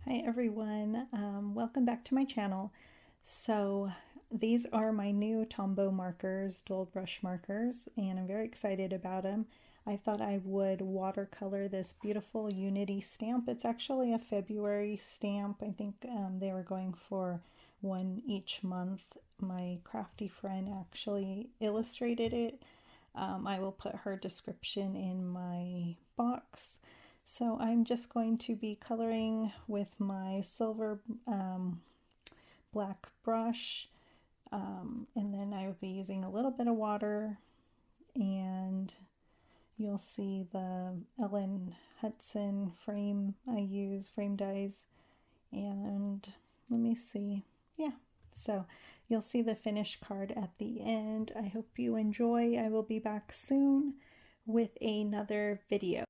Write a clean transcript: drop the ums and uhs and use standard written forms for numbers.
Hi everyone, welcome back to my channel. So these are my new Tombow markers, dual brush markers, and I'm very excited about them. I thought I would watercolor this beautiful Unity stamp. It's actually a February stamp. I think they were going for one each month. My crafty friend actually illustrated it. I will put her description in my box. So I'm just going to be coloring with my silver black brush, and then I will be using a little bit of water, and you'll see the Ellen Hudson frame I use, frame dies, and let me see, yeah. So you'll see the finished card at the end. I hope you enjoy. I will be back soon with another video.